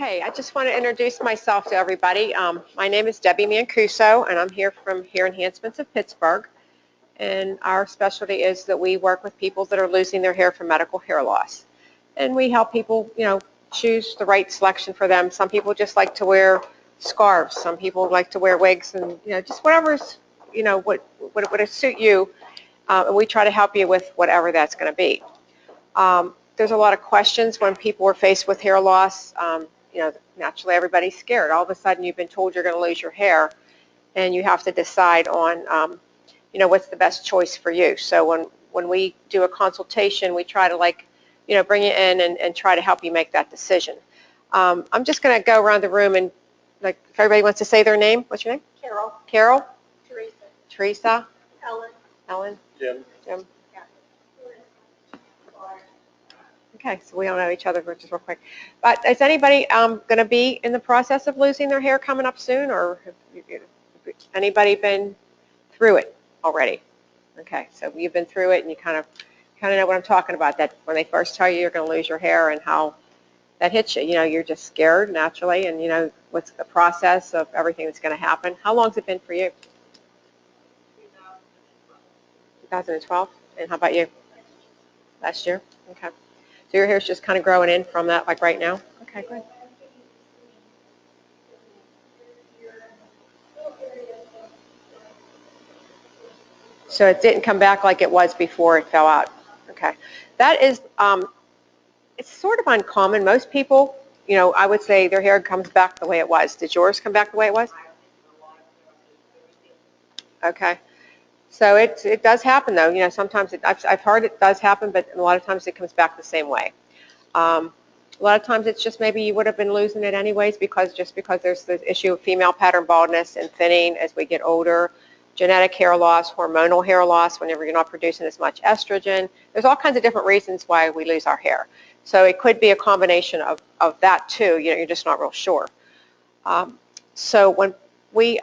Okay, I just want to introduce myself to everybody. My name is Debbie Mancuso, and I'm here from Hair Enhancements of Pittsburgh. And our specialty is that we work with people that are losing their hair from medical hair loss. And we help people, choose the right selection for them. Some people just like to wear scarves. Some people like to wear wigs, and just whatever's, what would suit you. And we try to help you with whatever that's going to be. There's a lot of questions when people are faced with hair loss. Naturally everybody's scared. All of a sudden you've been told you're going to lose your hair, and you have to decide on, what's the best choice for you. So when we do a consultation, we try to bring you in and try to help you make that decision. I'm just going to go around the room and if everybody wants to say their name. What's your name? Carol. Carol? Teresa. Teresa? Ellen. Ellen? Jim. Jim? Yeah. Okay, so we don't know each other, just real quick. But is anybody going to be in the process of losing their hair coming up soon, or have anybody been through it already? Okay, so you've been through it, and you kind of know what I'm talking about. That when they first tell you you're going to lose your hair and how that hits you, you're just scared naturally, and what's the process of everything that's going to happen. How long has it been for you? 2012. And how about you? Last year. Okay. So your hair's just kind of growing in from that, like right now? Okay, good. So it didn't come back like it was before it fell out. Okay. That is, it's sort of uncommon. Most people, I would say their hair comes back the way it was. Did yours come back the way it was? Okay. So it does happen, though. Sometimes I've heard it does happen, but a lot of times it comes back the same way. A lot of times it's just maybe you would have been losing it anyways because there's the issue of female pattern baldness and thinning as we get older, genetic hair loss, hormonal hair loss whenever you're not producing as much estrogen. There's all kinds of different reasons why we lose our hair. So it could be a combination of that too. You're just not real sure. So when we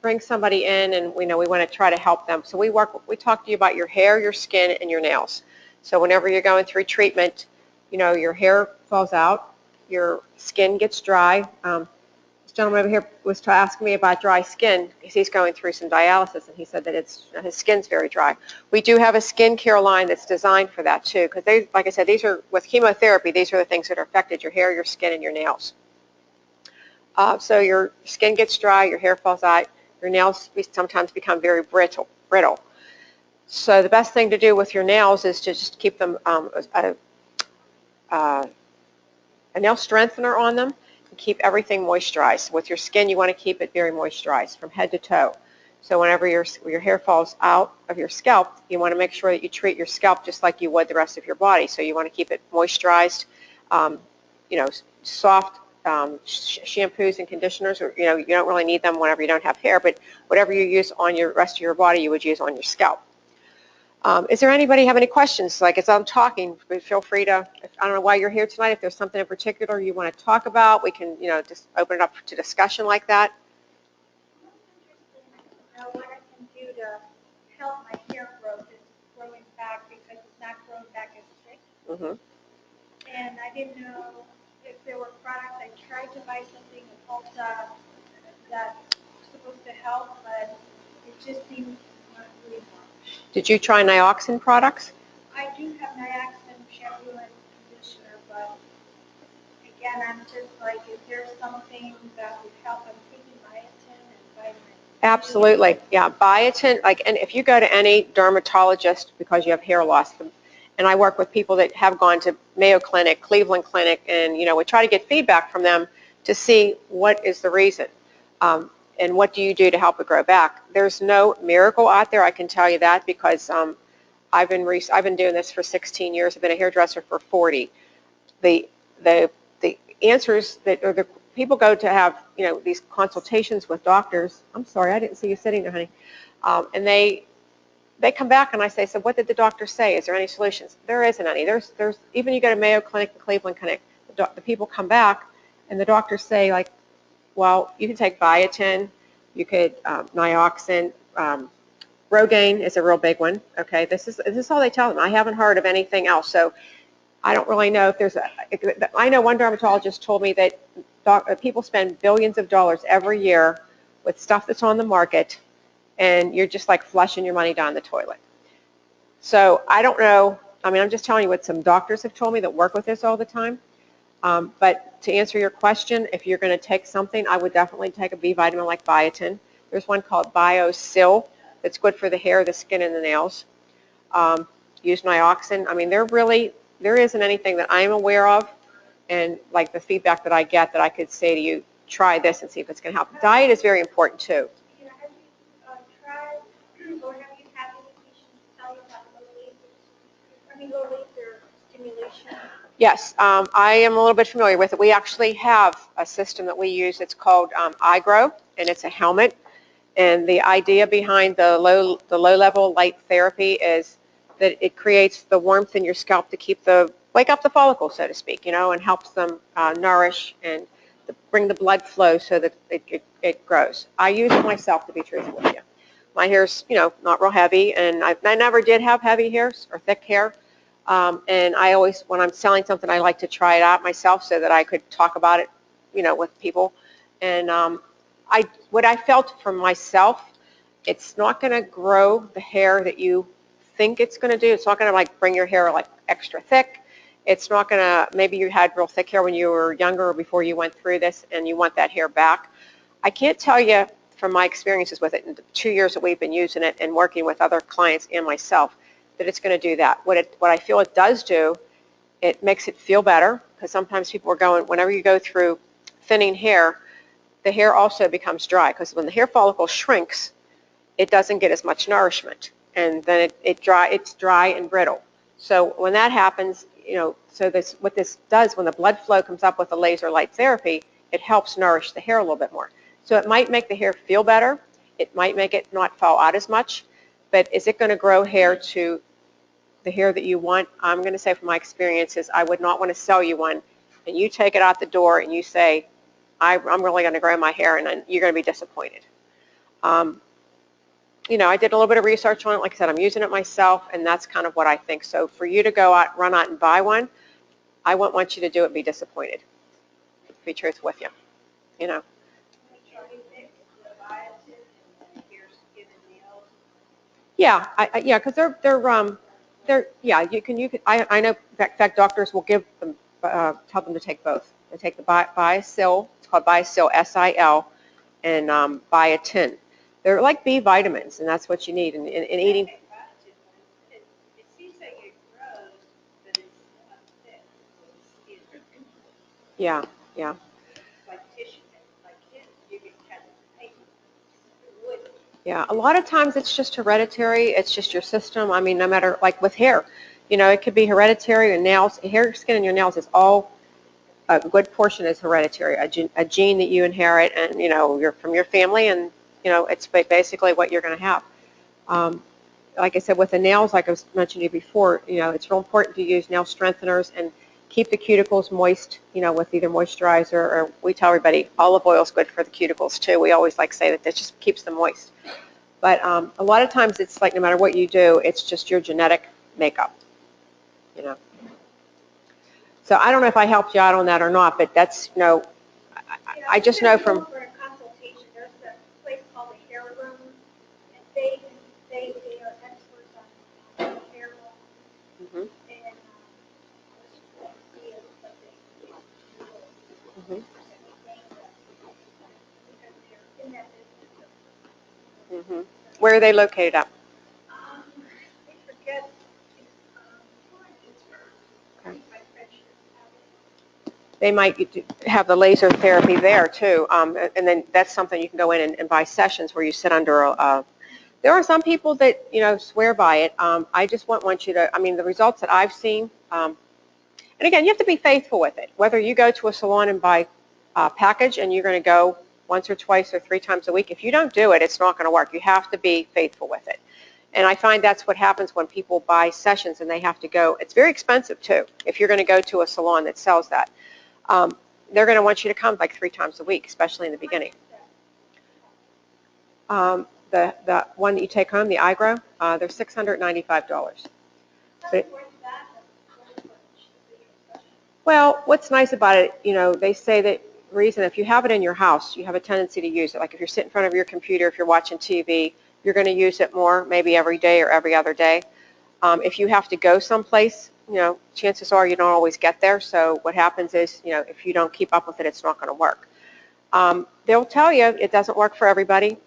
bring somebody in and we want to try to help them. So we talk to you about your hair, your skin, and your nails. So whenever you're going through treatment, your hair falls out, your skin gets dry. This gentleman over here was asking me about dry skin because he's going through some dialysis, and he said that his skin's very dry. We do have a skincare line that's designed for that too, because like I said, these are with chemotherapy. These are the things that are affected: your hair, your skin, and your nails. So your skin gets dry, your hair falls out, your nails sometimes become very brittle. So the best thing to do with your nails is to just keep them a nail strengthener on them and keep everything moisturized. With your skin, you want to keep it very moisturized from head to toe. So whenever your hair falls out of your scalp, you want to make sure that you treat your scalp just like you would the rest of your body. So you want to keep it moisturized, soft shampoos and conditioners. Or, you don't really need them whenever you don't have hair, but whatever you use on your rest of your body, you would use on your scalp. Is there anybody have any questions? Like as I'm talking, feel free to, I don't know why you're here tonight. If there's something in particular you want to talk about, we can, just open it up to discussion like that. What I can do to help my hair growth is growing back because it's not growing back as quick. Mm-hmm. And I didn't know if there were products. I tried to buy something at Ulta that's supposed to help, but it just seems not really much. Did you try Nioxin products? I do have Nioxin shampoo and conditioner, but again, I'm just like, is there something that would help? I'm taking biotin and vitamin C. Absolutely, yeah. Biotin, and if you go to any dermatologist because you have hair loss, and I work with people that have gone to Mayo Clinic, Cleveland Clinic, and we try to get feedback from them to see what is the reason. And what do you do to help it grow back? There's no miracle out there, I can tell you that, because I've been doing this for 16 years. I've been a hairdresser for 40. The answers or the people go to have these consultations with doctors. I'm sorry, I didn't see you sitting there, honey. And they come back and I say, so what did the doctor say? Is there any solutions? There isn't any. There's even you go to Mayo Clinic and Cleveland Clinic, the people come back and the doctors say like, well, you can take biotin, you could Nioxin, Rogaine is a real big one. Okay, this is all they tell them. I haven't heard of anything else. So I don't really know if there's I know one dermatologist told me that people spend billions of dollars every year with stuff that's on the market, and you're just like flushing your money down the toilet. So I don't know. I mean, I'm just telling you what some doctors have told me that work with this all the time. But to answer your question, if you're going to take something, I would definitely take a B vitamin like biotin. There's one called BioSil that's good for the hair, the skin, and the nails. Use Nioxin. I mean, there isn't anything that I'm aware of, and like the feedback that I get that I could say to you, try this and see if it's going to help. Diet is very important too. Yeah, have you tried, or have you had any patients tell you about low laser stimulation? Yes, I am a little bit familiar with it. We actually have a system that we use. It's called iGrow, and it's a helmet. And the idea behind the low-level light therapy is that it creates the warmth in your scalp to wake up the follicles, so to speak, and helps them nourish and bring the blood flow so that it grows. I use it myself, to be truthful with you. My hair's, not real heavy, and I never did have heavy hairs or thick hair. And I always, when I'm selling something, I like to try it out myself so that I could talk about it, with people. And what I felt from myself, it's not going to grow the hair that you think it's going to do. It's not going to like bring your hair like extra thick. It's not going to, maybe you had real thick hair when you were younger or before you went through this and you want that hair back. I can't tell you from my experiences with it in the 2 years that we've been using it and working with other clients and myself that it's going to do that. What I feel it does do, it makes it feel better, because sometimes people are going, whenever you go through thinning hair, the hair also becomes dry, because when the hair follicle shrinks, it doesn't get as much nourishment, and then it's dry and brittle. So when that happens, what this does, when the blood flow comes up with the laser light therapy, it helps nourish the hair a little bit more. So it might make the hair feel better. It might make it not fall out as much, but is it going to grow hair to the hair that you want? I'm going to say from my experiences, I would not want to sell you one, and you take it out the door and you say, I'm really going to grow my hair, and then you're going to be disappointed. I did a little bit of research on it. Like I said, I'm using it myself, and that's kind of what I think. So for you to run out and buy one, I wouldn't want you to do it and be disappointed, to be truthful with you. Yeah, yeah, because I know, in fact, doctors will tell them to take both. They take the Biosil, it's called Biosil, SIL, and biotin. They're like B vitamins, and that's what you need. And eating. It seems like it grows, but it's thick. Yeah, yeah. Like tissue, like you can cut paper. Wood. Yeah, a lot of times it's just hereditary. It's just your system. I mean, no matter, like with hair, it could be hereditary, and nails, hair, skin, and your nails is all, a good portion is hereditary, a gene that you inherit, and, you're from your family, and, it's basically what you're going to have. Like I said, with the nails, like I was mentioning before, it's real important to use nail strengtheners and keep the cuticles moist, with either moisturizer, or we tell everybody olive oil is good for the cuticles too. We always like say that just keeps them moist. But a lot of times it's like no matter what you do, it's just your genetic makeup, So I don't know if I helped you out on that or not, but that's, I just know from. For a consultation, there's a place called the Hair Room, and they are experts on hair loss. Mhm. And Mhm. Mhm. Where are they located at? I forget. Okay. They might have the laser therapy there too, and then that's something you can go in and buy sessions where you sit under there are some people that swear by it. I just want you to. I mean, the results that I've seen, and again, you have to be faithful with it. Whether you go to a salon and buy a package and you're going to go once or twice or 3 times a week, if you don't do it, it's not going to work. You have to be faithful with it. And I find that's what happens when people buy sessions and they have to go. It's very expensive too. If you're going to go to a salon that sells that, they're going to want you to come like 3 times a week, especially in the beginning. The one that you take home, the iGrow, they're $695. But Well, what's nice about it, they say that reason if you have it in your house, you have a tendency to use it. Like if you're sitting in front of your computer, if you're watching TV, you're going to use it more, maybe every day or every other day. If you have to go someplace, chances are you don't always get there. So what happens is, if you don't keep up with it, it's not going to work. They'll tell you it doesn't work for everybody,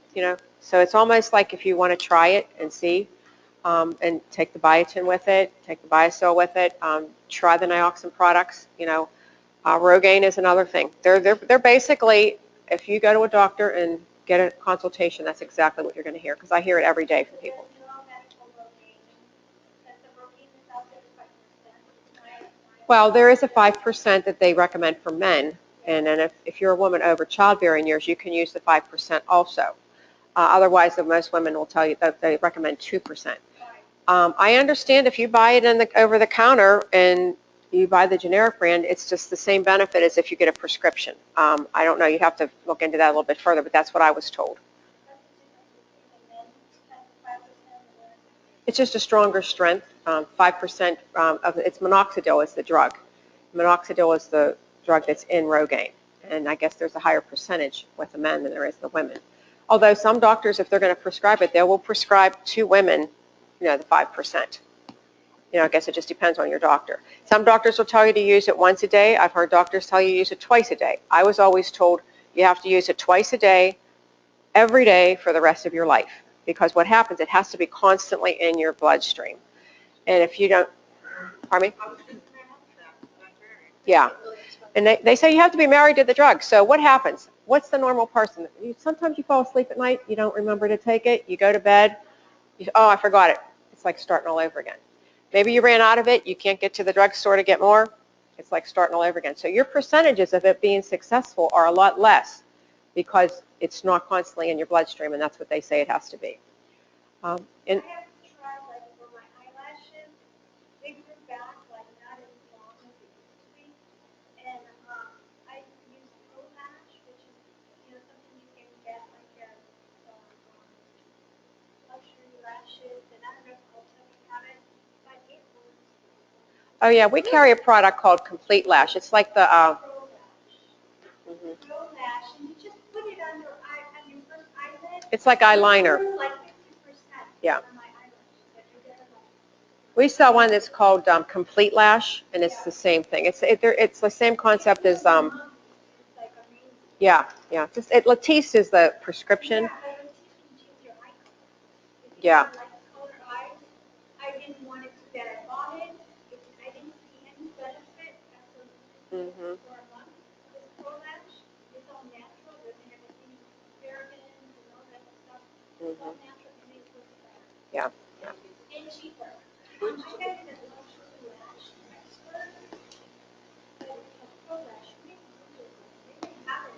So it's almost like if you want to try it and see, and take the biotin with it, take the Biosil with it, try the Nioxin products. Rogaine is another thing. They're basically, if you go to a doctor and get a consultation, that's exactly what you're going to hear, because I hear it every day from people. Well, there is a 5% that they recommend for men, and then if you're a woman over childbearing years, you can use the 5% also. Otherwise, most women will tell you that they recommend 2%. I understand if you buy it over the counter and you buy the generic brand, it's just the same benefit as if you get a prescription. I don't know, you'd have to look into that a little bit further, but that's what I was told. It's just a stronger strength. 5% of it's minoxidil is the drug. Minoxidil is the drug that's in Rogaine, and I guess there's a higher percentage with the men than there is the women. Although some doctors, if they're going to prescribe it, they will prescribe to women, the 5%. I guess it just depends on your doctor. Some doctors will tell you to use it once a day. I've heard doctors tell you to use it twice a day. I was always told you have to use it twice a day, every day for the rest of your life. Because what happens, it has to be constantly in your bloodstream. And if you don't, pardon me? Yeah. And they say you have to be married to the drug. So what happens? What's the normal person? Sometimes you fall asleep at night, you don't remember to take it, you go to bed, oh, I forgot it. It's like starting all over again. Maybe you ran out of it, you can't get to the drugstore to get more, it's like starting all over again. So your percentages of it being successful are a lot less because it's not constantly in your bloodstream, and that's what they say it has to be. And I have tried, like, for my eyelashes, they grew back, like, not as long as it used to be. And I use Pro Lash, which is, something you can get, like, luxury lashes, and I don't know if most of you have it, but it works. Oh, yeah, we carry a product called Complete Lash. It's like the... Pro Lash, and you just put it on your first eyelid. It's like eyeliner. It's like 50%. Yeah. On my eyelashes. We sell one that's called Complete Lash, and it's the same thing. It's the same concept as... yeah. Latisse is the prescription. Yeah. I didn't want it to that I bought it. I didn't see any benefit after using it for a month. This Pro Lash is all natural. It doesn't have any parabens and all that stuff. It's all natural and it works better. Yeah. And cheaper. I got it at Luxury Lash Expert, but it's a Pro Lash. They didn't have it.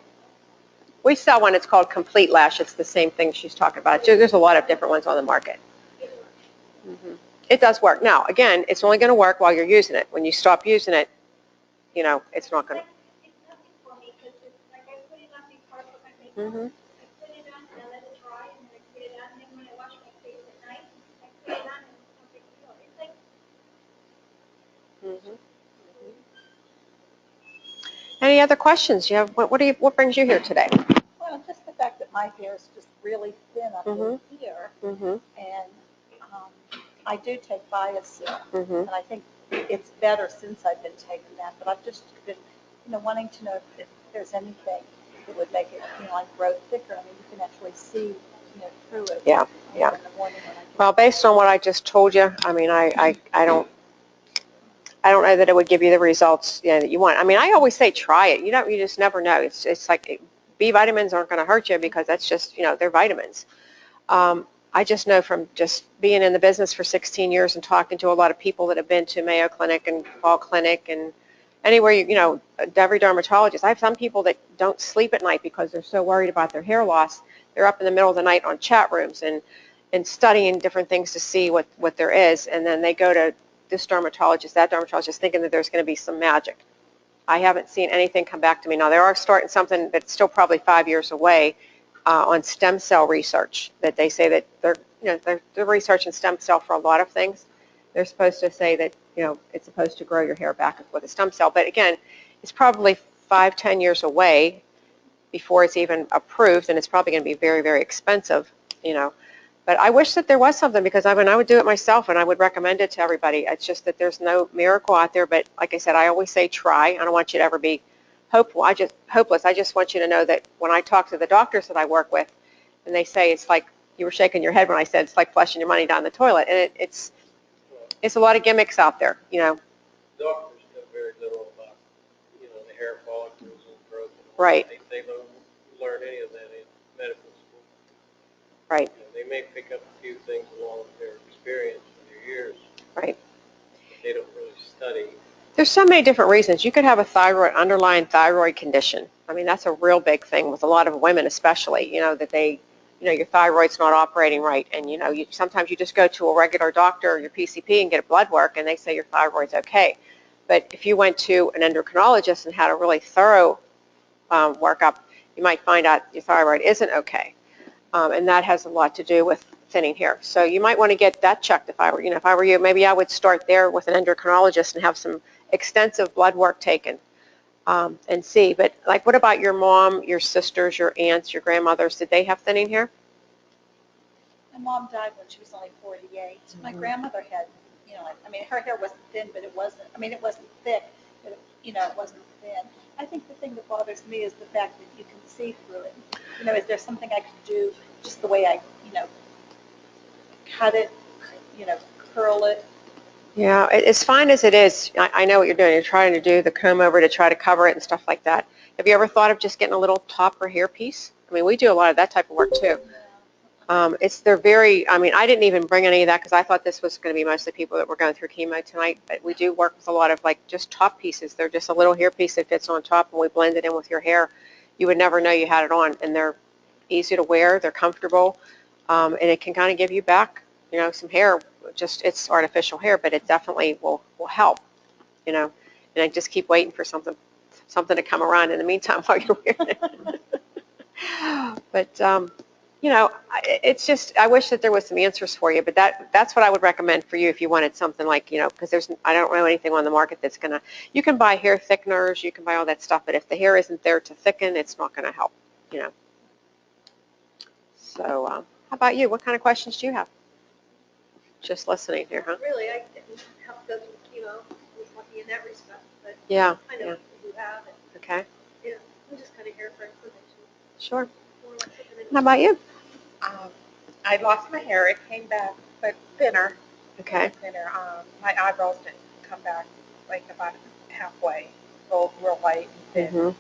We sell one. It's called Complete Lash. It's the same thing she's talking about. There's a lot of different ones on the market. It does work. Now, again, it's only going to work while you're using it. When you stop using it, it's not going to. It's nothing for me because it's like I put it on before I put my makeup. I put it on and I let it dry and then I put it on. And then when I wash my face at night, I put it on and it's no big deal. It's like. Any other questions? You have what brings you here today? Well, just the fact that my hair is just really thin up in here, and I do take Biosil, and I think it's better since I've been taking that. But I've just been, wanting to know if there's anything that would make it, like grow thicker. I mean, you can actually see, through it. Yeah. In the morning when I get Well, based on what I just told you, I mean, I don't know that it would give you the results that you want. I mean, I always say try it. You just never know. It's like B vitamins aren't going to hurt you because that's just, they're vitamins. I just know from just being in the business for 16 years and talking to a lot of people that have been to Mayo Clinic and Fall Clinic and anywhere, every dermatologist. I have some people that don't sleep at night because they're so worried about their hair loss. They're up in the middle of the night on chat rooms and studying different things to see what there is, and then they go to this dermatologist, that dermatologist, thinking that there's going to be some magic. I haven't seen anything come back to me. Now, they are starting something that's still probably 5 years away on stem cell research, that they say that they're researching stem cell for a lot of things. They're supposed to say that it's supposed to grow your hair back with a stem cell. But again, it's probably 5-10 years away before it's even approved, and it's probably going to be very, very expensive, But I wish that there was something, because I would do it myself, and I would recommend it to everybody. It's just that there's no miracle out there. But like I said, I always say try. I don't want you to ever be hopeless. I just want you to know that when I talk to the doctors that I work with, and they say it's like, you were shaking your head when I said it's like flushing your money down the toilet, and it's a lot of gimmicks out there, Doctors know very little about, the hair follicles and growth. Right. They don't learn any of that in medical school. Right. They may pick up a few things along with their experience and their years. Right. But they don't really study. There's so many different reasons. You could have a underlying thyroid condition. I mean, that's a real big thing with a lot of women, especially, that your thyroid's not operating right. And, sometimes you just go to a regular doctor, your PCP, and get a blood work, and they say your thyroid's okay. But if you went to an endocrinologist and had a really thorough workup, you might find out your thyroid isn't okay. And that has a lot to do with thinning hair. So you might want to get that checked if I were you. Maybe I would start there with an endocrinologist and have some extensive blood work taken and see. But like, what about your mom, your sisters, your aunts, your grandmothers? Did they have thinning hair? My mom died when she was only 48. My grandmother had, her hair wasn't thin, but it wasn't thick, but it wasn't thin. I think the thing that bothers me is the fact that you can see through it. Is there something I could do just the way I, cut it, curl it? Yeah, it's fine as it is. I know what you're doing. You're trying to do the comb over to try to cover it and stuff like that. Have you ever thought of just getting a little topper hair piece? I mean, we do a lot of that type of work too. I didn't even bring any of that because I thought this was going to be mostly people that were going through chemo tonight, but we do work with a lot of just top pieces. They're just a little hair piece that fits on top, and we blend it in with your hair. You would never know you had it on, and they're easy to wear, they're comfortable, and it can kind of give you back, some hair. It's artificial hair, but it definitely will help, and I just keep waiting for something to come around in the meantime while you're wearing it. But it's just, I wish that there was some answers for you, but that's what I would recommend for you if you wanted something like, because I don't know anything on the market that's going to, you can buy hair thickeners, you can buy all that stuff, but if the hair isn't there to thicken, it's not going to help, So how about you? What kind of questions do you have? Just listening here, huh? Really, I didn't have to go through chemo. I was lucky in that respect, but Yeah. I know people who have it. Okay. Yeah, I'm just kind of here for information. Sure. More like something How about you? I lost my hair. It came back, but thinner. Okay. Thinner. My eyebrows didn't come back like about halfway. Real white and thin. Mhm.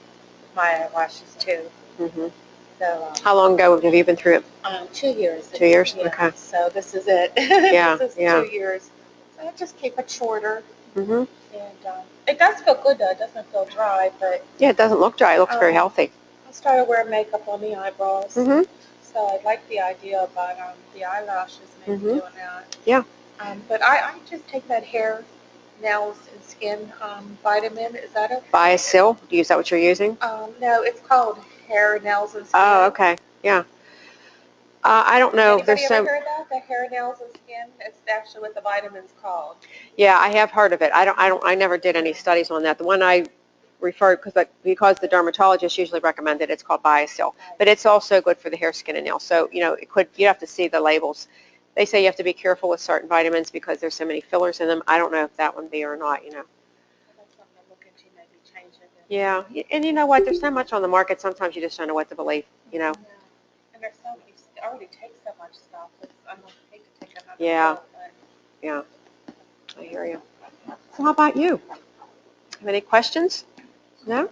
My eyelashes too. Mhm. So. How long ago have you been through it? 2 years. 2 years. Yeah. Okay. So this is it. Yeah. This is Yeah. 2 years. So I just keep it shorter. Mhm. And it does feel good though. It doesn't feel dry, but. Yeah, it doesn't look dry. It looks very healthy. I started wearing makeup on the eyebrows. Mhm. So I like the idea about the eyelashes, maybe doing that. Yeah. But I just take that hair, nails, and skin vitamin. Is that okay? Biosil. Is that what you're using? No, it's called hair, nails, and skin. Oh, okay. Yeah. I don't know. Anybody ever heard that? The hair, nails, and skin? It's actually what the vitamin's called. Yeah, I have heard of it. I never did any studies on that. The one I referred, because the dermatologist usually recommended, it's called Biosil, but it's also good for the hair, skin, and nails. So you have to see the labels. They say you have to be careful with certain vitamins because there's so many fillers in them. I don't know if that one be or not. That's something to look into, maybe change it. Yeah, and you know what? There's so much on the market. Sometimes you just don't know what to believe. Yeah. And there's so many. I already take so much stuff. I don't hate to take another Yeah. pill, but. Yeah, I hear you. So how about you? Have any questions? No?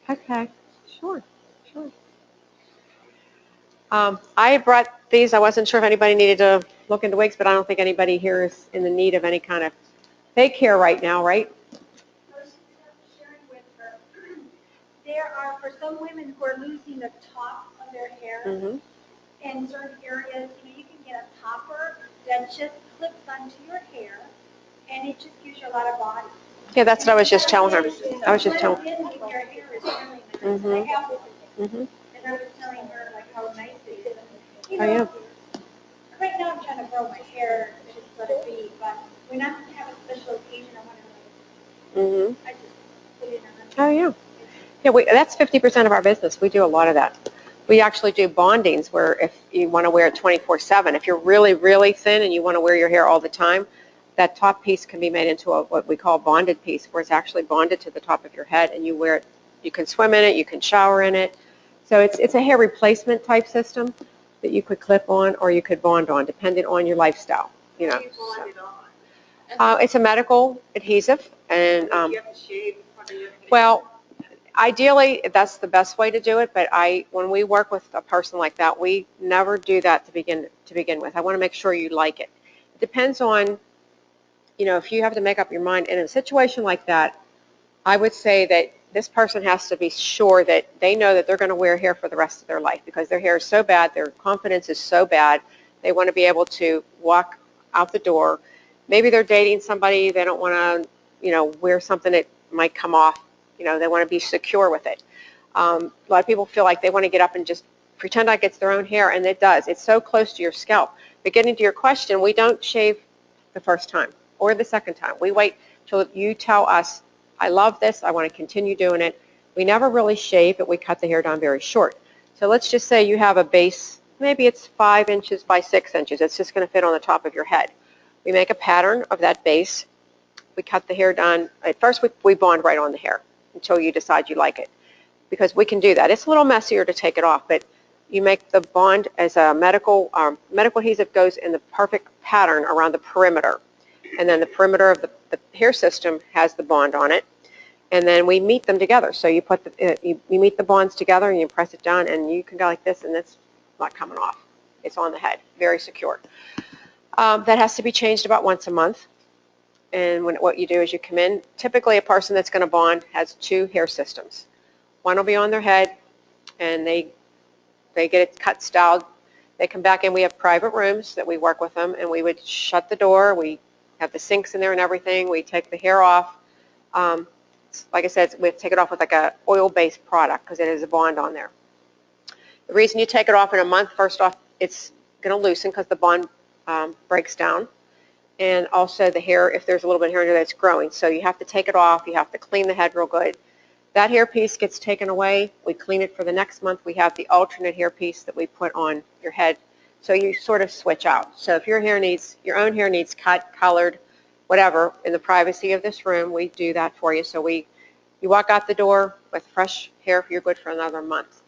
Okay, sure. I brought these. I wasn't sure if anybody needed to look into wigs, but I don't think anybody here is in the need of any kind of fake hair right now, right? I was sharing with her, there are, for some women who are losing the top of their hair, Mm-hmm. in certain areas, you can get a topper that just clips onto your hair, and it just gives you a lot of body. Yeah, that's what I was just telling her. I was just telling. Your hair is really nice. Mm-hmm. I have one. Mm-hmm. And I was telling her like how nice it is. Oh, yeah. Right now I'm trying to grow my hair. let it be. But when I have a special occasion, I want to I just put it on. Oh, yeah. Yeah, that's 50% of our business. We do a lot of that. We actually do bondings where if you want to wear it 24/7, if you're really, really thin and you want to wear your hair all the time, that top piece can be made into what we call a bonded piece, where it's actually bonded to the top of your head, and you wear it. You can swim in it, you can shower in it. So it's a hair replacement type system that you could clip on or you could bond on, depending on your lifestyle. You know. It's a medical adhesive, and well, ideally that's the best way to do it. But when we work with a person like that, we never do that to begin with. I want to make sure you like it. It depends on, if you have to make up your mind in a situation like that. I would say that this person has to be sure that they know that they're going to wear hair for the rest of their life, because their hair is so bad, their confidence is so bad. They want to be able to walk out the door. Maybe they're dating somebody, they don't want to, wear something that might come off. They want to be secure with it. A lot of people feel like they want to get up and just pretend like it's their own hair, and it does. It's so close to your scalp. But getting to your question, we don't shave the first time or the second time. We wait till you tell us, I love this, I want to continue doing it. We never really shave, but we cut the hair down very short. So let's just say you have a base, maybe it's 5 inches by 6 inches. It's just going to fit on the top of your head. We make a pattern of that base. We cut the hair down. At first, we bond right on the hair until you decide you like it, because we can do that. It's a little messier to take it off, but you make the bond as a medical adhesive goes in the perfect pattern around the perimeter. And then the perimeter of the hair system has the bond on it. And then we meet them together. So you put you meet the bonds together and you press it down, and you can go like this, and it's not coming off. It's on the head, very secure. That has to be changed about once a month. And what you do is you come in. Typically, a person that's going to bond has 2 hair systems. One will be on their head, and they get it cut, styled. They come back in. We have private rooms that we work with them, and we would shut the door. We have the sinks in there and everything. We take the hair off. Like I said, we take it off with like a oil-based product because it is a bond on there. The reason you take it off in a month, first off, it's going to loosen because the bond breaks down. And also the hair, if there's a little bit of hair in there, that's growing. So you have to take it off. You have to clean the head real good. That hair piece gets taken away. We clean it for the next month. We have the alternate hair piece that we put on your head. So you sort of switch out. So if your own hair needs cut, colored, whatever, in the privacy of this room, we do that for you. So you walk out the door with fresh hair, you're good for another month.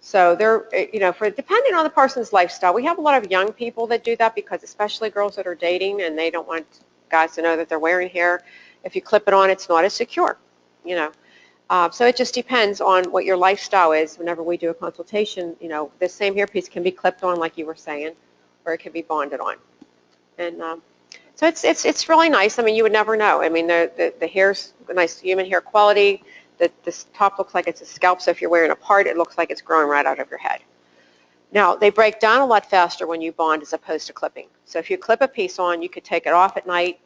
So depending on the person's lifestyle, we have a lot of young people that do that, because especially girls that are dating and they don't want guys to know that they're wearing hair. If you clip it on, it's not as secure, So it just depends on what your lifestyle is. Whenever we do a consultation, this same hair piece can be clipped on, like you were saying, or it can be bonded on. And so it's really nice. I mean, you would never know. I mean, the hair's nice human hair quality. This top looks like it's a scalp, so if you're wearing a part, it looks like it's growing right out of your head. Now, they break down a lot faster when you bond as opposed to clipping. So if you clip a piece on, you could take it off at night,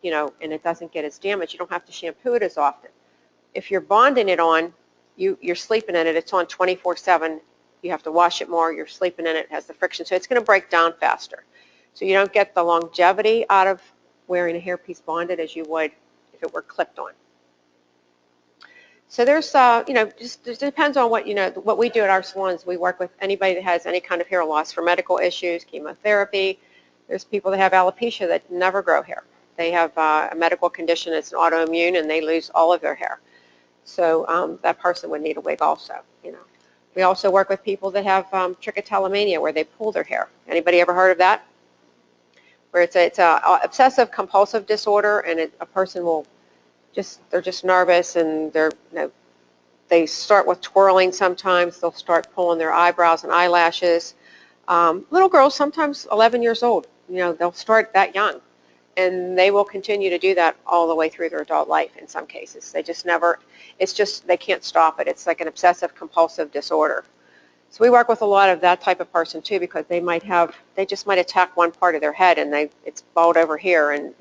and it doesn't get as damaged. You don't have to shampoo it as often. If you're bonding it on, you're sleeping in it. It's on 24/7. You have to wash it more. You're sleeping in it. It has the friction, so it's going to break down faster. So you don't get the longevity out of wearing a hairpiece bonded as you would if it were clipped on. So there's, just depends on what we do at our salons. We work with anybody that has any kind of hair loss for medical issues, chemotherapy. There's people that have alopecia that never grow hair. They have a medical condition that's an autoimmune, and they lose all of their hair. So that person would need a wig also, We also work with people that have trichotillomania, where they pull their hair. Anybody ever heard of that? Where it's a obsessive compulsive disorder, and a person will they're just nervous, and they start with twirling sometimes. They'll start pulling their eyebrows and eyelashes. Little girls, sometimes 11 years old, they'll start that young. And they will continue to do that all the way through their adult life in some cases. They just they can't stop it. It's like an obsessive compulsive disorder. So we work with a lot of that type of person too, because they just might attack one part of their head, and it's bald over here, and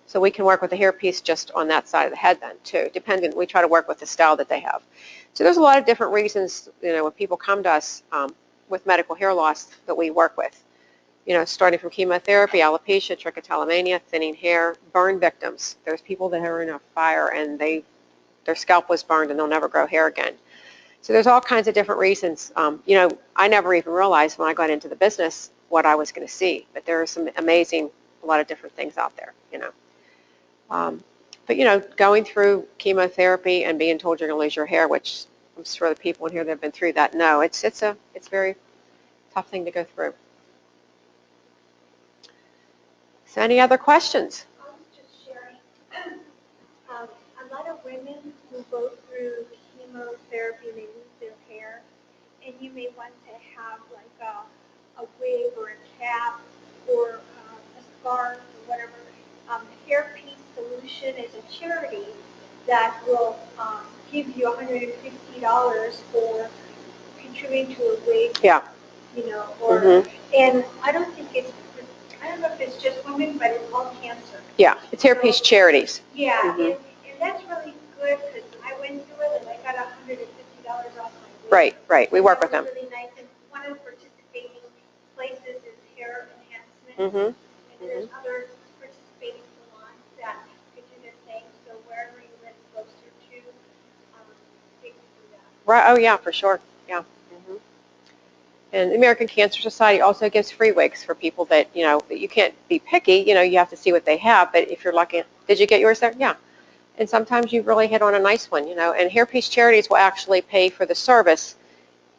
so we can work with a hair piece just on that side of the head then too, we try to work with the style that they have. So there's a lot of different reasons, when people come to us with medical hair loss that we work with. starting from chemotherapy, alopecia, trichotillomania, thinning hair, burn victims. There's people that are in a fire and their scalp was burned and they'll never grow hair again. So there's all kinds of different reasons. I never even realized when I got into the business what I was going to see, but there are some amazing, a lot of different things out there, But going through chemotherapy and being told you're going to lose your hair, which I'm sure the people in here that have been through that know, it's a very tough thing to go through. So any other questions? I was just sharing. A lot of women who go through chemotherapy, they lose their hair, and you may want to have like a wig or a cap or a scarf or whatever. Hairpiece Solution is a charity that will give you $150 for contributing to a wig. Yeah. Or and I don't know if it's just women, but it's all cancer. Yeah, it's Hairpiece Charities. Yeah, and that's really good because I went through it and I got $150 off my wig. Right. We work with them. Really nice. And one of the participating places is Hair Enhancement. And there's other participating salons that could do the same. So wherever you live closer to, they can do that. Right. Oh yeah, for sure. Yeah. And the American Cancer Society also gives free wigs for people that, that you can't be picky, you have to see what they have, but if you're lucky, did you get yours there? Yeah. And sometimes you really hit on a nice one, and Hairpiece Charities will actually pay for the service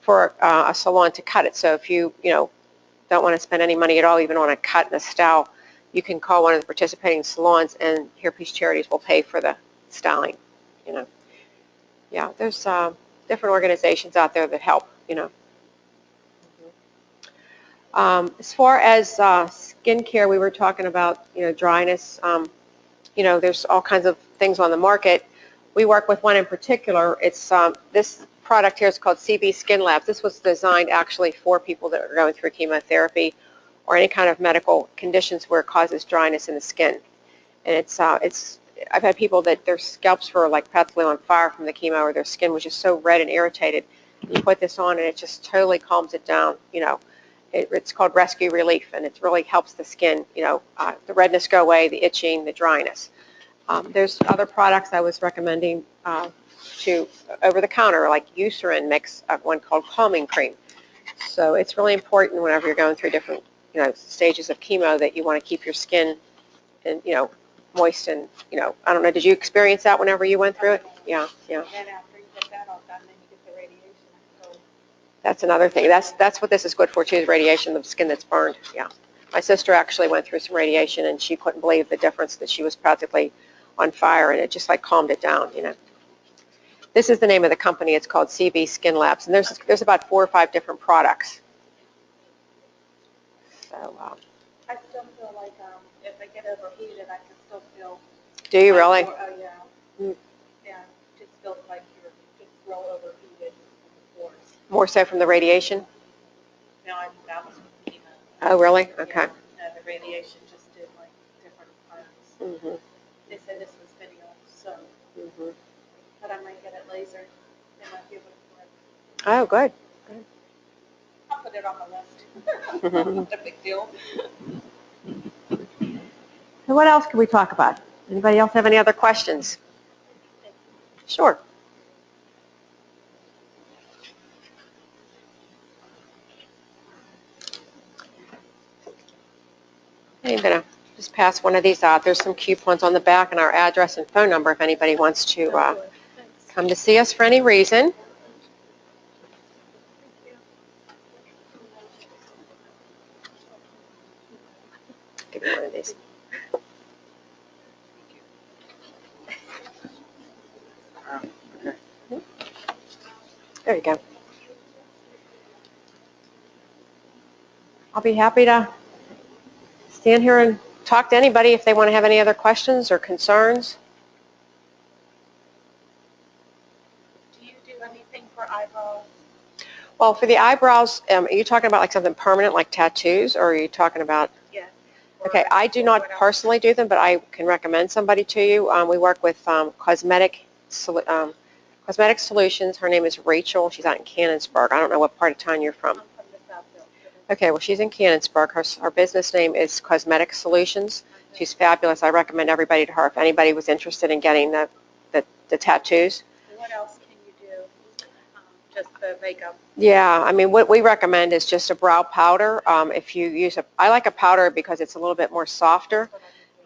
for a salon to cut it. So if you, don't want to spend any money at all, even on a cut and a style, you can call one of the participating salons and Hairpiece Charities will pay for the styling, Yeah, there's different organizations out there that help, As far as skincare, we were talking about, dryness. There's all kinds of things on the market. We work with one in particular. It's this product here is called CB Skin Labs. This was designed actually for people that are going through chemotherapy or any kind of medical conditions where it causes dryness in the skin. And I've had people that their scalps were like practically on fire from the chemo, or their skin was just so red and irritated. You put this on and it just totally calms it down, It's called Rescue Relief, and it really helps the skin, the redness go away, the itching, the dryness. There's other products I was recommending to over the counter, like Eucerin mix, one called Calming Cream. So it's really important whenever you're going through different, stages of chemo that you want to keep your skin, and moist and, I don't know. Did you experience that whenever you went through it? Yeah. Then after you get that all done, then you get the radiation. So That's another thing. That's what this is good for too, is radiation of the skin that's burned. Yeah. My sister actually went through some radiation and she couldn't believe the difference, that she was practically on fire and it just like calmed it down, This is the name of the company. It's called CB Skin Labs, and there's about 4 or 5 different products. So I still feel like if I get overheated, I can still feel. do you really? Oh yeah. Yeah, just feels like you're just real overheated in the pores. More so from the radiation? No, that was from chemo. Oh, really? Okay. Yeah, the radiation just did like different parts. They said this was video, so. But I might get it laser. They might be able to Oh, good. I'll put it on the list. Not a big deal. So what else can we talk about? Anybody else have any other questions? Sure. I'm going to just pass one of these out. There's some coupons on the back and our address and phone number if anybody wants to come to see us for any reason. Give me one of these. There you go. I'll be happy to stand here and talk to anybody if they want to have any other questions or concerns. Do you do anything for eyebrows? Well, for the eyebrows, are you talking about like something permanent like tattoos, or are you talking about? Yeah. Okay, I do not personally do them, but I can recommend somebody to you. We work with Cosmetic Solutions. Her name is Rachel. She's out in Canonsburg. I don't know what part of town you're from. I'm from the South Hill. Okay, well, she's in Canonsburg. Her business name is Cosmetic Solutions. She's fabulous. I recommend everybody to her if anybody was interested in getting the tattoos. What else can you do? Just the makeup. Yeah, I mean, what we recommend is just a brow powder. If you use I like a powder because it's a little bit more softer.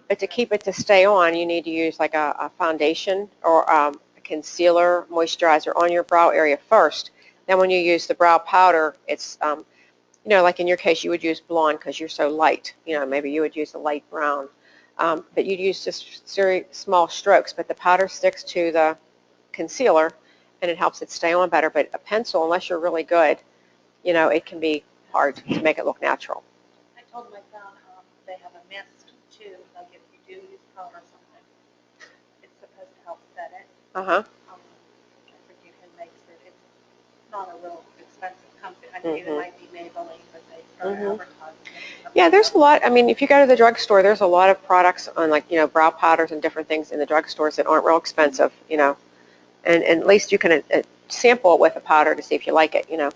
But to keep it to stay on, you need to use like a foundation or a concealer, moisturizer on your brow area first. Then when you use the brow powder, it's, you know, like in your case, you would use blonde because you're so light. You know, maybe you would use a light brown. But you'd use just very small strokes. But the powder sticks to the concealer, and it helps it stay on better. But a pencil, unless you're really good, you know, it can be hard to make it look natural. I told them I found they have a mist too, like if you do use powder or something, it's supposed to help set it. Uh-huh. I forget who makes it. It's not a real expensive company. I think it might be Maybelline, but they start advertising it. Yeah, there's a lot. I mean, if you go to the drugstore, there's a lot of products on, like, you know, brow powders and different things in the drugstores that aren't real expensive, you know. And at least you can sample it with a powder to see if you like it, you know.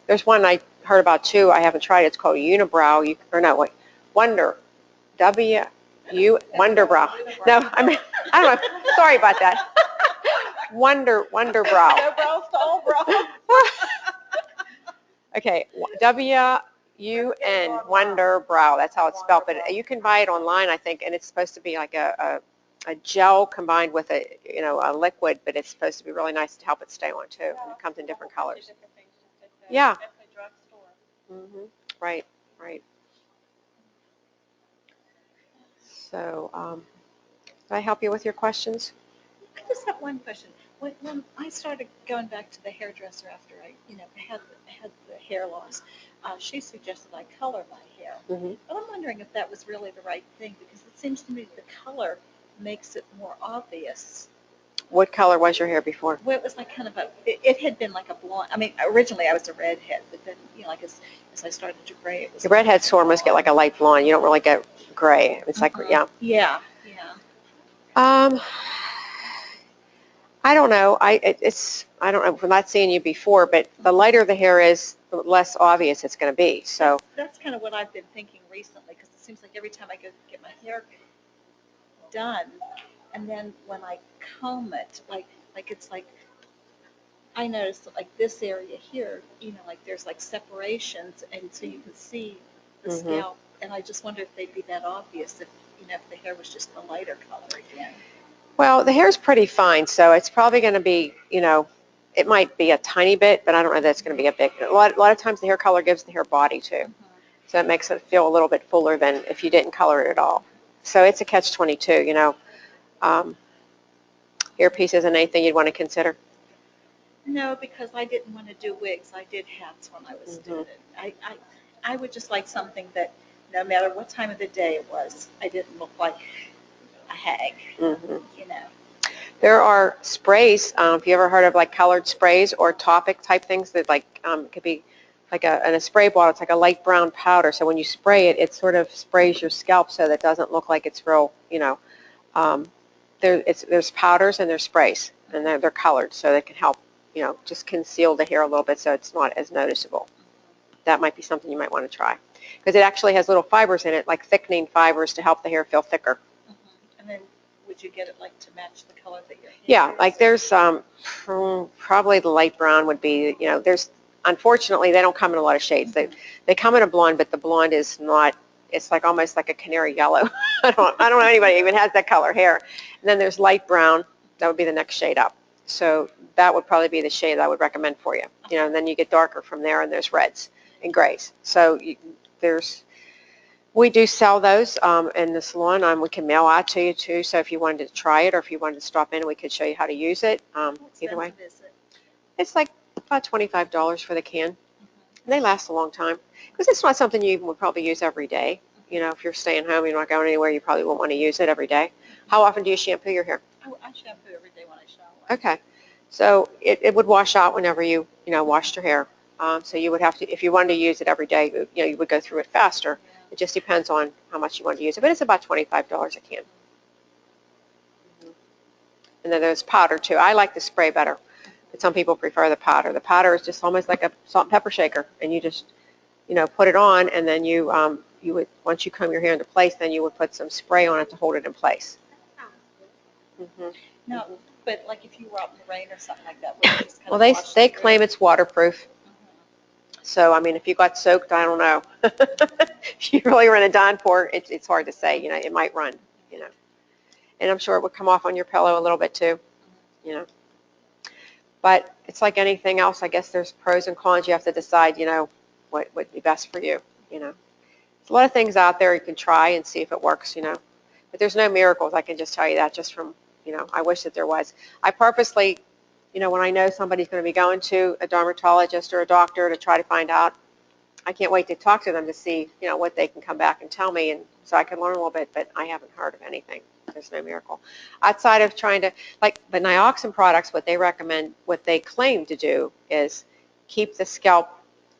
There's one I heard about too. I haven't tried it. It's called Unibrow. Wonder. Wonderbrow. No, I mean, I don't know. Sorry about that. Wonderbrow. No brows to all brows. Okay, W-U-N, Wonderbrow. That's how it's spelled. But you can buy it online, I think, and it's supposed to be like a gel combined with a liquid, but it's supposed to be really nice to help it stay on too. And it comes in different colors. Yeah. At the drugstore. Right, right. So, did I help you with your questions? I just have one question. When I started going back to the hairdresser after I, had the hair loss, she suggested I color my hair. But I'm wondering if that was really the right thing because it seems to me the color makes it more obvious. What color was your hair before? Well, it was like kind of it had been like a blonde. I mean, originally I was a redhead, but then, like as I started to gray, it was. The redhead sort of must get like a light blonde. You don't really get gray. It's like, yeah. Yeah. I don't know. I don't know. From not seeing you before, but the lighter the hair is, the less obvious it's going to be. So that's kind of what I've been thinking recently because it seems like every time I go get my hair done, and then when I comb it, like it's like I noticed that like this area here, like there's like separations, and so you can see the scalp, and I just wonder if they'd be that obvious if the hair was just a lighter color again. Well, the hair's pretty fine, so it's probably going to be, it might be a tiny bit, but I don't know that it's going to be a big. A lot of times the hair color gives the hair body too, so it makes it feel a little bit fuller than if you didn't color it at all. So it's a catch-22, Hairpiece isn't anything you'd want to consider? No, because I didn't want to do wigs. I did hats when I was doing it. I would just like something that no matter what time of the day it was, I didn't look like a hag, There are sprays. Have you ever heard of like colored sprays or topic type things that could be like in a spray bottle? It's like a light brown powder. So when you spray it, it sort of sprays your scalp so that it doesn't look like it's real. There's powders and there's sprays, and they're colored, so they can help just conceal the hair a little bit so it's not as noticeable. That might be something you might want to try because it actually has little fibers in it, like thickening fibers to help the hair feel thicker. And then would you get it like to match the color that your hair Yeah, is? like there's probably the light brown would be, there's, unfortunately they don't come in a lot of shades. They come in a blonde, but the blonde is not, it's like almost like a canary yellow. I don't know anybody even has that color hair. And then there's light brown, that would be the next shade up. So that would probably be the shade I would recommend for you. And then you get darker from there, and there's reds and grays. So we do sell those in the salon. We can mail out to you too. So if you wanted to try it or if you wanted to stop in, we could show you how to use it. Either way, it's like about $25 for the can. And they last a long time because it's not something you would probably use every day. If you're staying home, you're not going anywhere, you probably won't want to use it every day. How often do you shampoo your hair? Oh, I shampoo every day when I shower. Okay, so it would wash out whenever you washed your hair. So you would have to, if you wanted to use it every day, you would go through it faster. It just depends on how much you want to use it, but it's about $25 a can. And then there's powder too. I like the spray better, but some people prefer the powder. The powder is just almost like a salt and pepper shaker, and you just put it on, and then you would, once you comb your hair into place, then you would put some spray on it to hold it in place. Mm-hmm. No, but like if you were out in the rain or something like that, would you just kind Well, of they wash they through? claim it's waterproof. So, I mean, if you got soaked, I don't know. If you really were in a downpour, it's hard to say. It might run. And I'm sure it would come off on your pillow a little bit too. But it's like anything else. I guess there's pros and cons. You have to decide, what would be best for you. There's a lot of things out there you can try and see if it works. But there's no miracles. I can just tell you that just from, I wish that there was. I purposely, when I know somebody's going to be going to a dermatologist or a doctor to try to find out, I can't wait to talk to them to see, what they can come back and tell me, and so I can learn a little bit, but I haven't heard of anything. There's no miracle. Outside of trying to, like the nioxin products, what they recommend, what they claim to do is keep the scalp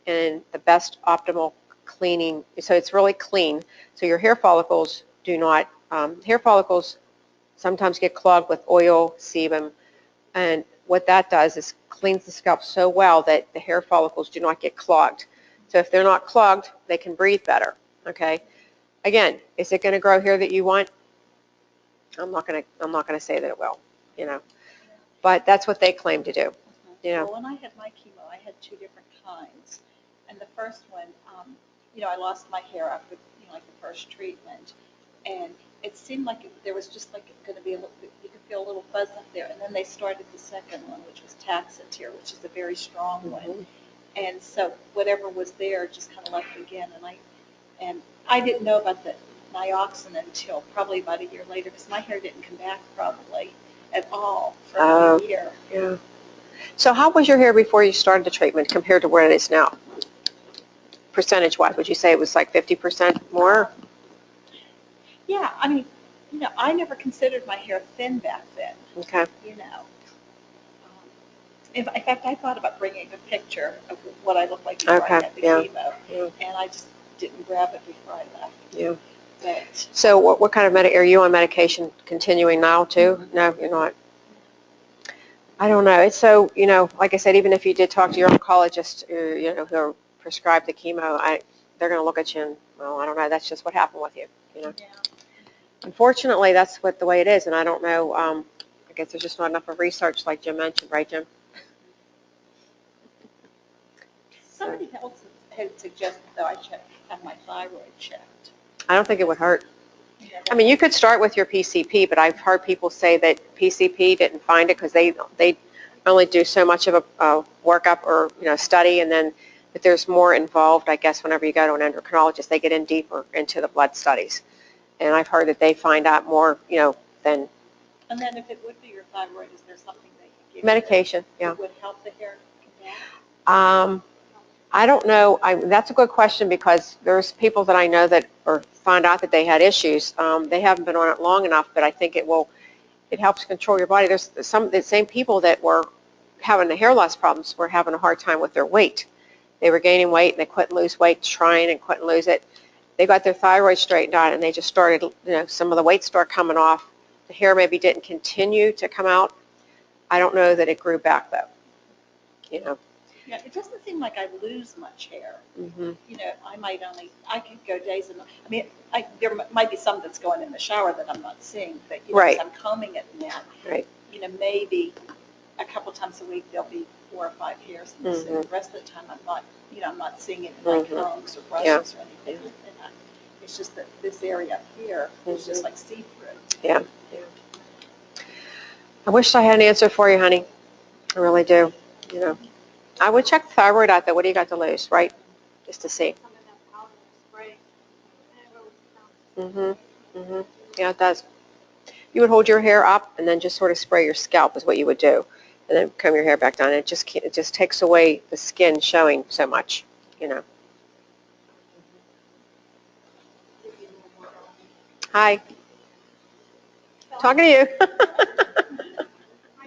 in the best optimal cleaning, so it's really clean, so your hair follicles do not, hair follicles sometimes get clogged with oil, sebum, and what that does is cleans the scalp so well that the hair follicles do not get clogged. So if they're not clogged, they can breathe better, okay? Again, is it going to grow hair that you want? I'm not going to say that it will, But that's what they claim to do, Well, when I had my chemo, I had two different kinds. And the first one, I lost my hair after, like the first treatment. And it seemed like there was just like going to be a little bit, you could feel a little fuzz up there. And then they started the second one, which was Taxotere, which is a very strong one. And so whatever was there just kind of left again. And I didn't know about the nioxin until probably about a year later, because my hair didn't come back probably at all for a year. Yeah. So how was your hair before you started the treatment compared to where it is now? Percentage-wise, would you say it was like 50% more? Yeah, I mean, I never considered my hair thin back then. Okay. In fact, I thought about bringing a picture of what I looked like before I had the chemo, and I just didn't grab it before I left. Yeah. But So what kind of are you on medication continuing now too? No, you're not. I don't know. It's so, like I said, even if you did talk to your oncologist, who prescribed the chemo, they're going to look at you and, well, I don't know, that's just what happened with you, Yeah. Unfortunately, that's the way it is, and I don't know, I guess there's just not enough of research like Jim mentioned, right, Jim? Somebody else had suggested, though, I have my thyroid checked. I don't think it would hurt. I mean, you could start with your PCP, but I've heard people say that PCP didn't find it because they only do so much of a workup or study, and then if there's more involved, I guess whenever you go to an endocrinologist, they get in deeper into the blood studies, and I've heard that they find out more, than. And then if it would be your thyroid, is there something that you give Medication, that would help the hair come back? I don't know. That's a good question because there's people that I know that found out that they had issues. They haven't been on it long enough, but I think it helps control your body. There's the same people that were having the hair loss problems were having a hard time with their weight. They were gaining weight and they couldn't lose weight, trying and couldn't lose it. They got their thyroid straightened out and they just started, some of the weight started coming off. The hair maybe didn't continue to come out. I don't know that it grew back though. Yeah, it doesn't seem like I lose much hair. Mm-hmm. I could go days and, there might be some that's going in the shower that I'm not seeing, but, Right. as I'm combing it now, Right. Maybe a couple times a week there'll be 4 or 5 hairs in the Mm-hmm. The rest of the time I'm not seeing it in my combs or brushes or anything like that. It's just that this area up here is just like see-through. Yeah. I wish I had an answer for you, honey. I really do. I would check the thyroid out, though. What do you got to lose, right? Just to see. Some of that powder spray, and it really smells. Mm-hmm. Yeah, it does. You would hold your hair up and then just sort of spray your scalp is what you would do, and then comb your hair back down. It just takes away the skin showing so much. Hi. Talking to you. I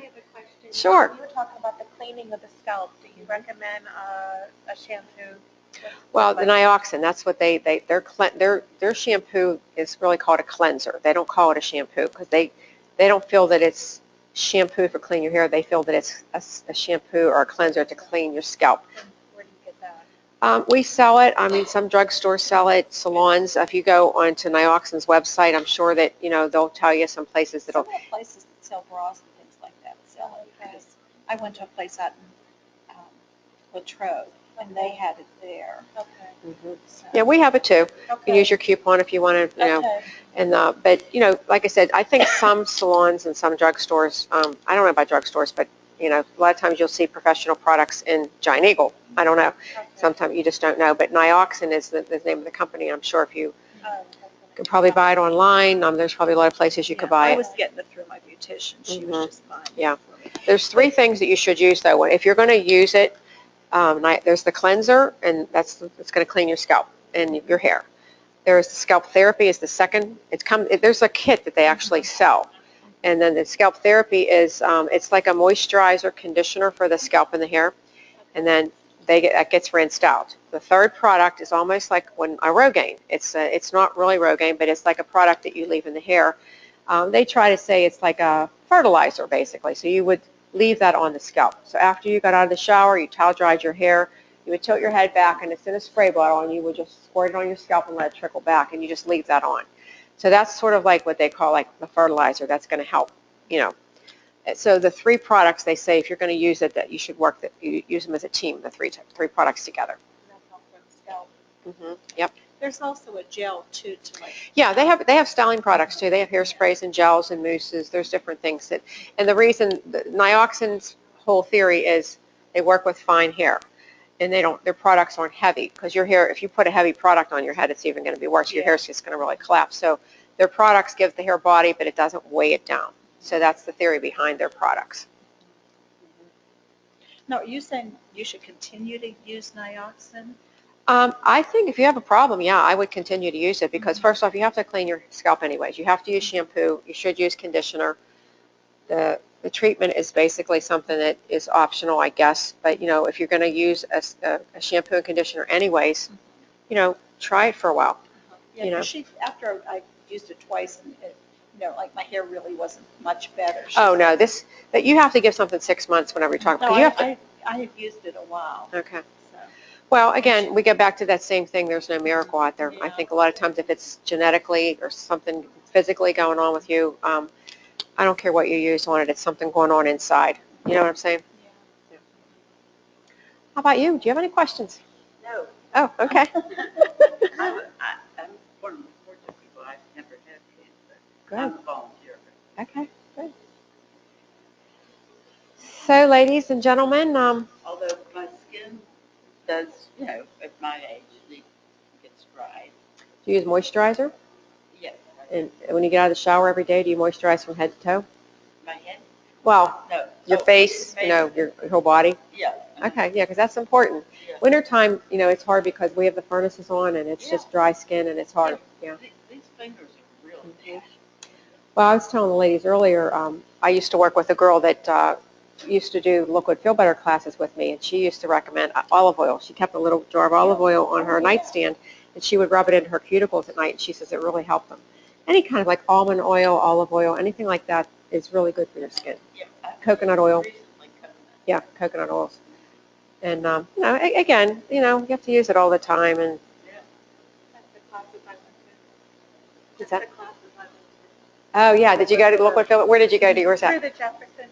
have a question. Sure. You were talking about the cleaning of the scalp. Do you recommend a shampoo? Well, the nioxin, that's what their shampoo is really called a cleanser. They don't call it a shampoo because they don't feel that it's shampoo for cleaning your hair. They feel that it's a shampoo or a cleanser to clean your scalp. Where do you get that? We sell it. I mean, some drugstores sell it, salons. If you go onto Nioxin's website, I'm sure that, they'll tell you some places Some that'll, of the places that sell bras and things like that sell it. Because I went to a place out in Latrobe, and they had it there. Okay. Mhm. So, Yeah, we have it too. You can okay. use your coupon if you want to, Okay. and, but, like I said, I think some salons and some drugstores, I don't know about drugstores, but, a lot of times you'll see professional products in Giant Eagle. I don't know. Okay. Sometimes you just don't know. But Nioxin is the name of the company. I'm sure if you Oh, could probably buy it online, there's probably a lot of places you could buy I it. was getting it through my beautician. She was just buying it Yeah. for me. There's three things that you should use, though. If you're going to use it, there's the cleanser, and it's going to clean your scalp and your hair. There's the scalp therapy is the second. There's a kit that they actually sell. And then the scalp therapy is, it's like a moisturizer conditioner for the scalp and the hair. And then that gets rinsed out. The third product is almost like a Rogaine. It's not really Rogaine, but it's like a product that you leave in the hair. They try to say it's like a fertilizer, basically. So you would leave that on the scalp. So after you got out of the shower, you towel dried your hair, you would tilt your head back, and it's in a spray bottle, and you would just squirt it on your scalp and let it trickle back, and you just leave that on. So that's sort of like what they call like the fertilizer. That's going to help, So the three products, they say if you're going to use it, that you should you use them as a team, the three products together. That's all for the scalp. Yep. There's also a gel too to like. Yeah, they have styling products too. They have hairsprays and gels and mousses. There's different things and the reason Nioxin's whole theory is they work with fine hair, and their products aren't heavy, because your hair, if you put a heavy product on your head, it's even going to be worse. Your hair's just going to really collapse. So their products give the hair body, but it doesn't weigh it down. So that's the theory behind their products. Now, are you saying you should continue to use Nioxin? I think if you have a problem, yeah, I would continue to use it, because first off, you have to clean your scalp anyways. You have to use shampoo. You should use conditioner. The treatment is basically something that is optional, I guess. But, if you're going to use a shampoo and conditioner anyways, try it for a while. Yeah, 'cause after I used it twice, and like my hair really wasn't much better. Oh, no, that you have to give something 6 months whenever you're talking. No, You have to, I have used it a while. okay. So. Well, again, we get back to that same thing. There's no miracle out there. I Yeah. think a lot of times if it's genetically or something physically going on with you, I don't care what you use on it. It's something going on inside. You know what I'm saying? Yeah. How about you? Do you have any questions? No. Oh, okay. I'm one of the fortunate people. I've never had cancer. Good. I'm a volunteer. Okay, good. So, ladies and gentlemen, Although my skin does, at my age, gets dry. do you use moisturizer? Yes. And when you get out of the shower every day, do you moisturize from head to toe? My head? Well, No. your face, your whole body? Yeah. Okay, yeah, because that's important. Yeah. Wintertime, it's hard because we have the furnaces on and it's just dry skin and it's hard. Yeah. These fingers are real bad. Well, I was telling the ladies earlier, I used to work with a girl that used to do liquid feel better classes with me, and she used to recommend olive oil. She kept a little jar of olive oil on her nightstand, and she would rub it into her cuticles at night, and she says it really helped them. Any kind of like almond oil, olive oil, anything like that is really good for your skin. Yeah. Coconut oil. Recently coconut. Yeah, coconut oils. And, again, you have to use it all the time. And Yeah. That's the classes I went to. What's That's that? the classes I went Oh, yeah, did you go to liquid feel? Where did you go to yours to. Through at? the Jefferson.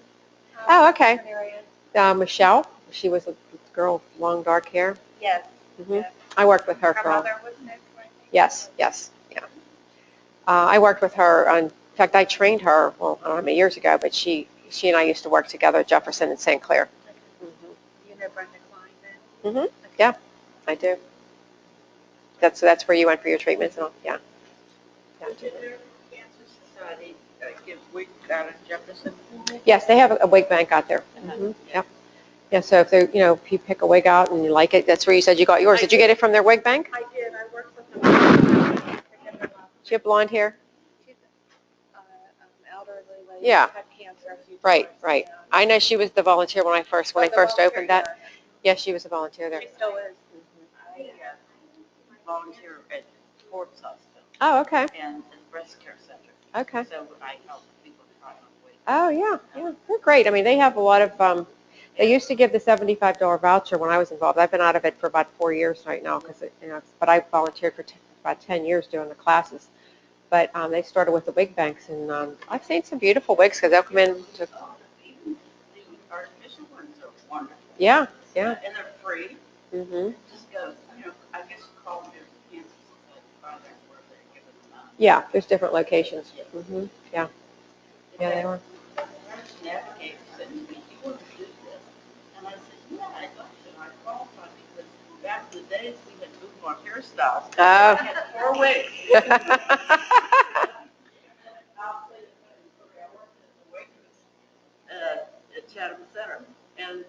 Oh, okay. Jefferson area. Michelle, she was a girl with long dark hair. Yes. Hmm. Yes. I worked with her Her for mother was next, I think. yes, yeah. I worked with her. In fact, I trained her, well, I don't know how many years ago, but she and I used to work together at Jefferson and St. Clair. You know Brenda Klein then? Yeah, I do. That's where you went for your treatments and all? Yeah. Did their cancer society give wigs out in Jefferson? Yes, they have a wig bank out there. Yep. Yeah, so if you pick a wig out and you like it, that's where you said you got yours. Did you get it from their wig bank? I did. I worked with them. She have blonde hair? She's an elderly lady. Yeah. Had cancer a few Right. times. Yeah. I know she was the volunteer when I first opened that. Yes, she was a volunteer there. She still is. I volunteer at Forbes Hospital Oh, okay. and the breast care center. Okay. So I help people try on weight. Oh, yeah. They're great. I mean, they have a lot of, They used to give the $75 voucher when I was involved. I've been out of it for about 4 years right now, because but I volunteered for about 10 years doing the classes. But they started with the wig banks, and I've seen some beautiful wigs because they'll come in to. Even the artificial ones are wonderful. Yeah, yeah. And they're free. Mhm. Just go, I guess you call them different cancers, like find out where they're giving them out. Yeah, there's different locations. Mhm. Yeah. Yeah, they are. Navigate said, you want to do this? And I said, yeah, I'd like to. I qualified because back in the days we had moved our hairstyles. Oh. I had 4 wigs. At Chatham Center. And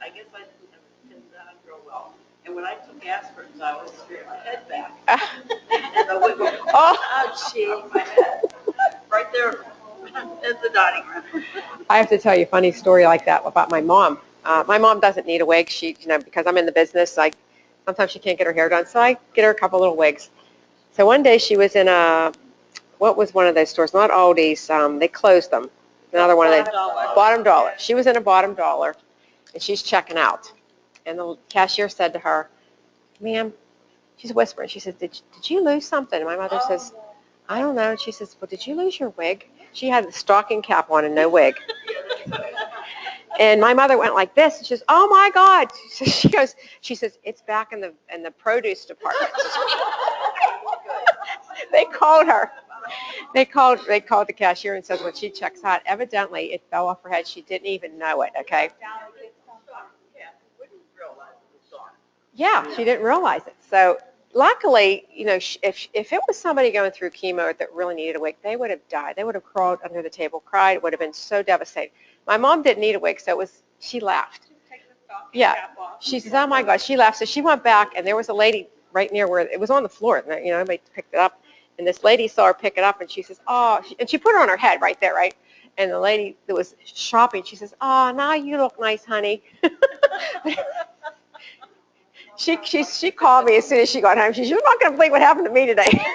I guess I didn't have it pinned down real well. And when I took aspirins, I always screwed my head back. And the wig would on my head. Right there in the dining room. I have to tell you a funny story like that about my mom. My mom doesn't need a wig. She, because I'm in the business, sometimes she can't get her hair done, so I get her a couple little wigs. So one day she was in what was one of those stores? Not Aldi's. They closed them. Another one of those. Bottom Dollar. She was in a Bottom Dollar, and she's checking out. And the cashier said to her, "Ma'am," she's whispering. She says, "Did you lose something?" And my mother says, "I don't know." And she says, "Well, did you lose your wig?" She had the stocking cap on and no wig. And my mother went like this, and she says, "Oh my God!" She says, "It's back in the produce department." They called her. They called the cashier and said when she checks out, evidently it fell off her head. She didn't even know it. Okay. Yeah, she didn't realize it. So luckily, if it was somebody going through chemo that really needed a wig, they would have died. They would have crawled under the table, cried. It would have been so devastating. My mom didn't need a wig, so she laughed. Yeah. She says, "Oh my God," she laughed. So she went back, and there was a lady right near where it was on the floor. And, everybody picked it up. And this lady saw her pick it up, and she says, "Oh," and she put it on her head right there, right? And the lady that was shopping, she says, "Oh, now you look nice, honey." She called me as soon as she got home. She said, "You're not going to believe what happened to me today."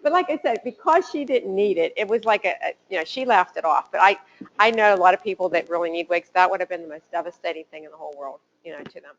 But like I said, because she didn't need it, it was like she laughed it off. But I know a lot of people that really need wigs. That would have been the most devastating thing in the whole world, to them.